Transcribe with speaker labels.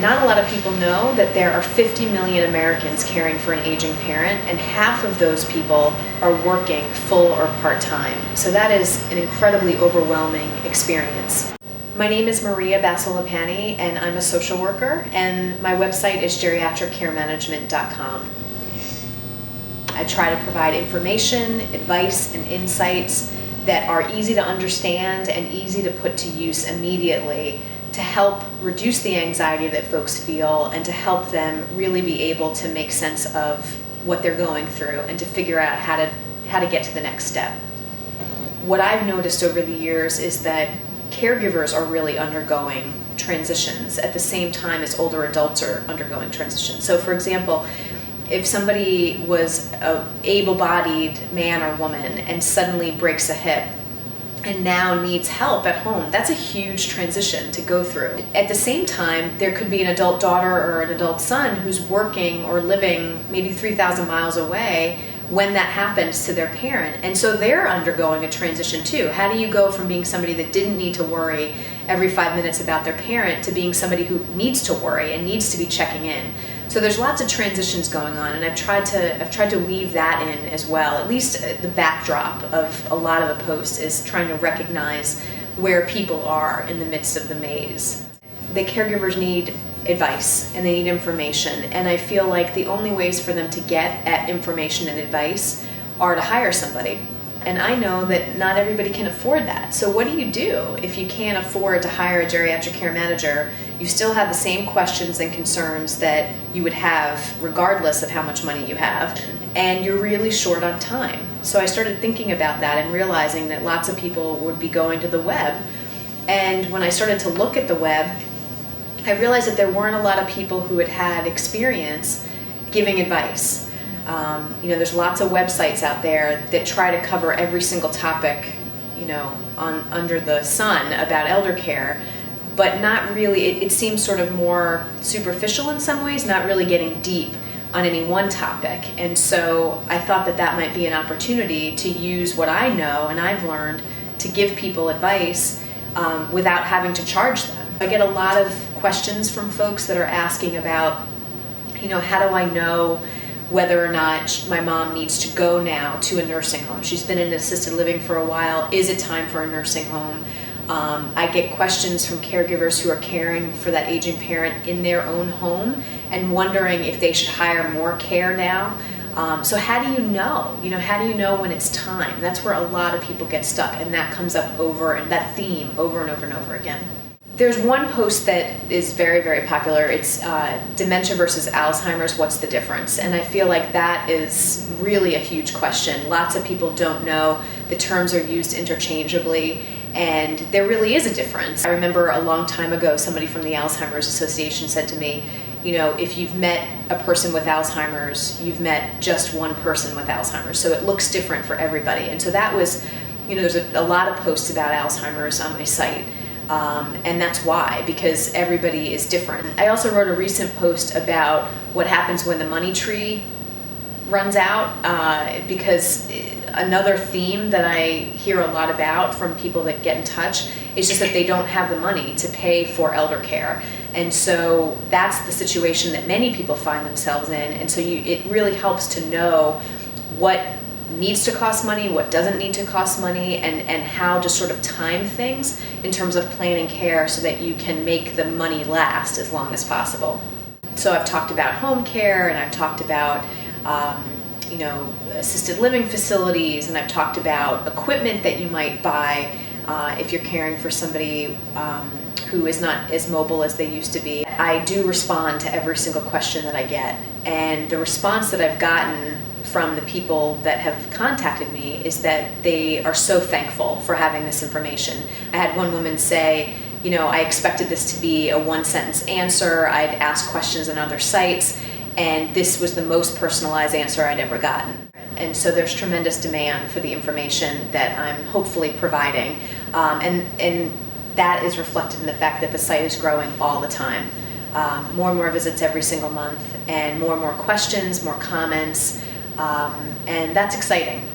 Speaker 1: Not a lot of people know that there are 50 million Americans caring for an aging parent, and half of those people are working full or part-time. So that is an incredibly overwhelming experience. My name is Maria Basilopani, and I'm a social worker, and my website is geriatriccaremanagement.com. I try to provide information, advice, and insights that are easy to understand and easy to put to use immediately to help reduce the anxiety that folks feel and to help them really be able to make sense of what they're going through and to figure out how to get to the next step. What I've noticed over the years is that caregivers are really undergoing transitions at the same time as older adults are undergoing transitions. So for example, if somebody was an able-bodied man or woman and suddenly breaks a hip and now needs help at home, that's a huge transition to go through. At the same time, there could be an adult daughter or an adult son who's working or living maybe 3,000 miles away when that happens to their parent. And so they're undergoing a transition too. How do you go from being somebody that didn't need to worry every 5 minutes about their parent to being somebody who needs to worry and needs to be checking in? So there's lots of transitions going on, and I've tried to weave that in as well. At least the backdrop of a lot of the posts is trying to recognize where people are in the midst of the maze. The caregivers need advice and they need information, and I feel like the only ways for them to get at information and advice are to hire somebody. And I know that not everybody can afford that. So what do you do if you can't afford to hire a geriatric care manager? You still have the same questions and concerns that you would have regardless of how much money you have, and you're really short on time. So I started thinking about that and realizing that lots of people would be going to the web. And when I started to look at the web, I realized that there weren't a lot of people who had had experience giving advice. There's lots of websites out there that try to cover every single topic, under the sun about elder care, but not really, it seems sort of more superficial in some ways, not really getting deep on any one topic. And so I thought that might be an opportunity to use what I know and I've learned to give people advice without having to charge them. I get a lot of questions from folks that are asking about, how do I know whether or not my mom needs to go now to a nursing home? She's been in assisted living for a while. Is it time for a nursing home? I get questions from caregivers who are caring for that aging parent in their own home and wondering if they should hire more care now. So how do you know? How do you know when it's time? That's where a lot of people get stuck, and that comes up that theme over and over and over again. There's one post that is very, very popular. It's dementia versus Alzheimer's, what's the difference? And I feel like that is really a huge question. Lots of people don't know. The terms are used interchangeably, and there really is a difference. I remember a long time ago, somebody from the Alzheimer's Association said to me, if you've met a person with Alzheimer's, you've met just one person with Alzheimer's. So it looks different for everybody. And so that was, there's a lot of posts about Alzheimer's on my site. And that's why, because everybody is different. I also wrote a recent post about what happens when the money tree runs out, because another theme that I hear a lot about from people that get in touch is just that they don't have the money to pay for elder care. And so that's the situation that many people find themselves in. And so it really helps to know what needs to cost money, what doesn't need to cost money, and how to sort of time things in terms of planning care so that you can make the money last as long as possible. So I've talked about home care, and I've talked about assisted living facilities, and I've talked about equipment that you might buy if you're caring for somebody who is not as mobile as they used to be. I do respond to every single question that I get, and the response that I've gotten from the people that have contacted me is that they are so thankful for having this information. I had one woman say, I expected this to be a one-sentence answer. I'd asked questions on other sites, and this was the most personalized answer I'd ever gotten. And so there's tremendous demand for the information that I'm hopefully providing. And that is reflected in the fact that the site is growing all the time. More and more visits every single month, and more questions, more comments, and that's exciting.